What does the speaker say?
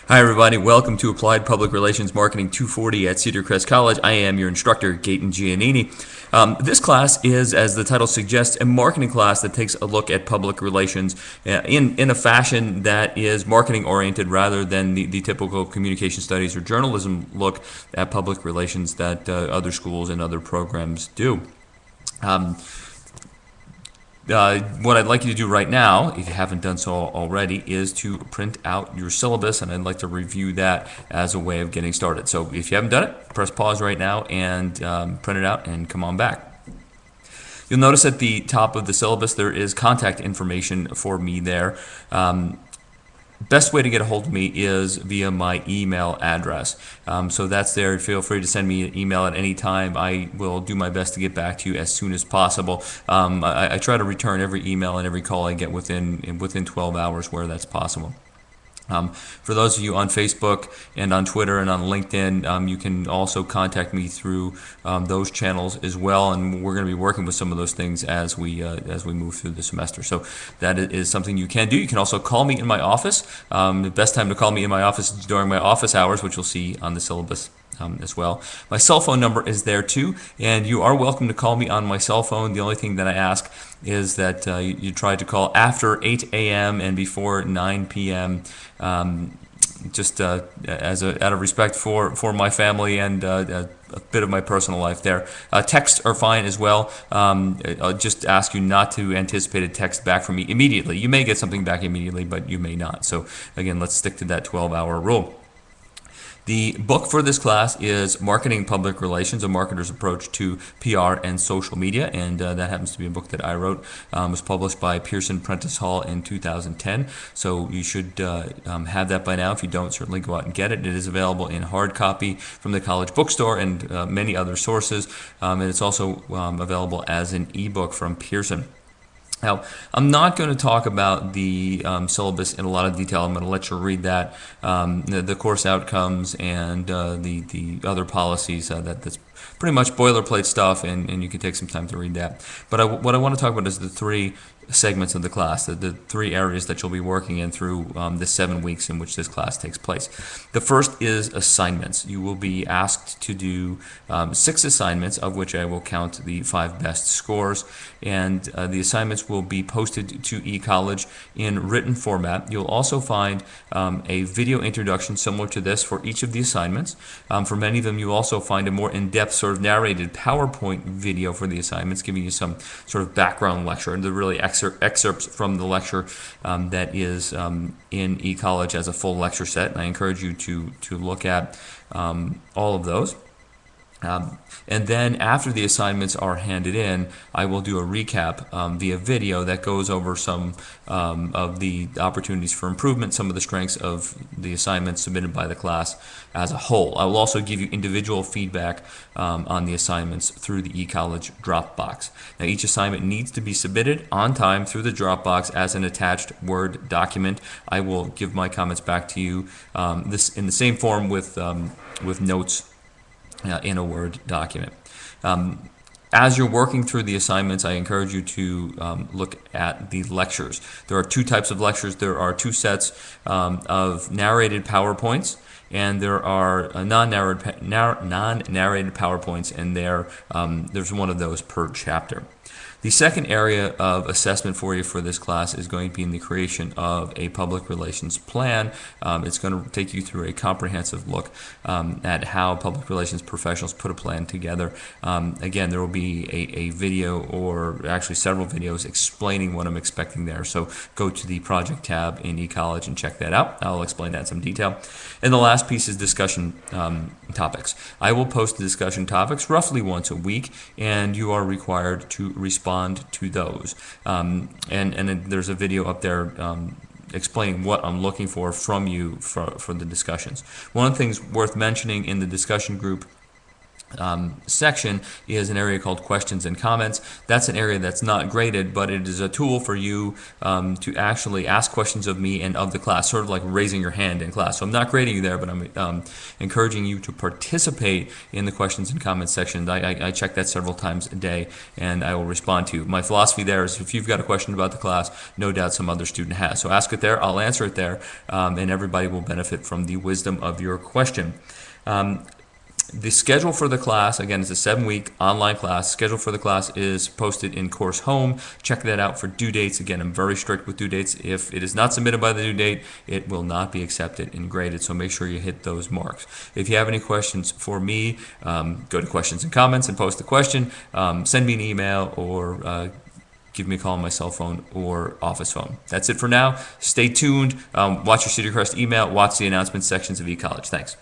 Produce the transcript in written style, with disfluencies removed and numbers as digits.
Hi everybody, welcome to Applied Public Relations Marketing 240 at Cedar Crest College. I am your instructor, Gaetan Giannini. This class is, as the title suggests, a marketing class that takes a look at public relations in a fashion that is marketing oriented rather than the typical communication studies or journalism look at public relations that other schools and other programs do. What I'd like you to do right now, if you haven't done so already, is to print out your syllabus, and I'd like to review that as a way of getting started. So if you haven't done it, press pause right now and print it out and come on back. You'll notice at the top of the syllabus there is contact information for me there. Best way to get a hold of me is via my email address. So that's there. Feel free to send me an email at any time. I will do my best to get back to you as soon as possible. I try to return every email and every call I get within 12 hours where that's possible. For those of you on Facebook and on Twitter and on LinkedIn, you can also contact me through those channels as well, and we're going to be working with some of those things as we move through the semester. So that is something you can do. You can also call me in my office. The best time to call me in my office is during my office hours, which you'll see on the syllabus as well. My cell phone number is there too, and you are welcome to call me on my cell phone. The only thing that I ask is that you try to call after 8 a.m. and before 9 p.m. Just out of respect for my family and a bit of my personal life there. Texts are fine as well. I'll just ask you not to anticipate a text back from me immediately. You may get something back immediately, but you may not. So again, let's stick to that 12-hour rule. The book for this class is Marketing Public Relations, A Marketer's Approach to PR and Social Media, and that happens to be a book that I wrote. It was published by Pearson-Prentice Hall in 2010, so you should have that by now. If you don't, certainly go out and get it. It is available in hard copy from the college bookstore and many other sources, and it's also available as an ebook from Pearson. Now, I'm not going to talk about the syllabus in a lot of detail. I'm going to let you read that, the course outcomes, and the other policies. That's pretty much boilerplate stuff, and you can take some time to read that. But what I want to talk about is the three segments of the class, the three areas that you'll be working in through the 7 weeks in which this class takes place. The first is assignments. You will be asked to do 6 assignments, of which I will count the 5 best scores, and the assignments will be posted to eCollege in written format. You'll also find a video introduction similar to this for each of the assignments. For many of them, you'll also find a more in-depth sort of narrated PowerPoint video for the assignments, giving you some sort of background lecture, and the really excerpts from the lecture that is in eCollege as a full lecture set, and I encourage you to look at all of those. And then after the assignments are handed in, I will do a recap via video that goes over some of the opportunities for improvement, some of the strengths of the assignments submitted by the class as a whole. I will also give you individual feedback on the assignments through the eCollege Dropbox. Now, each assignment needs to be submitted on time through the Dropbox as an attached Word document. I will give my comments back to you this in the same form with notes in a Word document. As you're working through the assignments, I encourage you to look at the lectures. There are 2 types of lectures. There are 2 sets of narrated PowerPoints, and there are non-narrated PowerPoints, and there's one of those per chapter. The second area of assessment for you for this class is going to be in the creation of a public relations plan. It's going to take you through a comprehensive look at how public relations professionals put a plan together. Again, there will be a video, or actually several videos, explaining what I'm expecting there. So go to the project tab in eCollege and check that out. I'll explain that in some detail. And the last piece is discussion topics. I will post the discussion topics roughly once a week, and you are required to respond to those. And then there's a video up there explaining what I'm looking for from you for the discussions. One of the things worth mentioning in the discussion group section is an area called questions and comments. That's an area that's not graded, but it is a tool for you to actually ask questions of me and of the class, sort of like raising your hand in class. So I'm not grading you there, but I'm encouraging you to participate in the questions and comments section. I check that several times a day, and I will respond to you. My philosophy there is if you've got a question about the class, no doubt some other student has. So ask it there, I'll answer it there, and everybody will benefit from the wisdom of your question. The schedule for the class, again, is a 7-week online class. Schedule for the class is posted in Course Home. Check that out for due dates. Again, I'm very strict with due dates. If it is not submitted by the due date, it will not be accepted and graded, so make sure you hit those marks. If you have any questions for me, go to questions and comments and post the question. Send me an email or give me a call on my cell phone or office phone. That's it for now. Stay tuned. Watch your Cedar Crest email. Watch the announcement sections of eCollege. Thanks.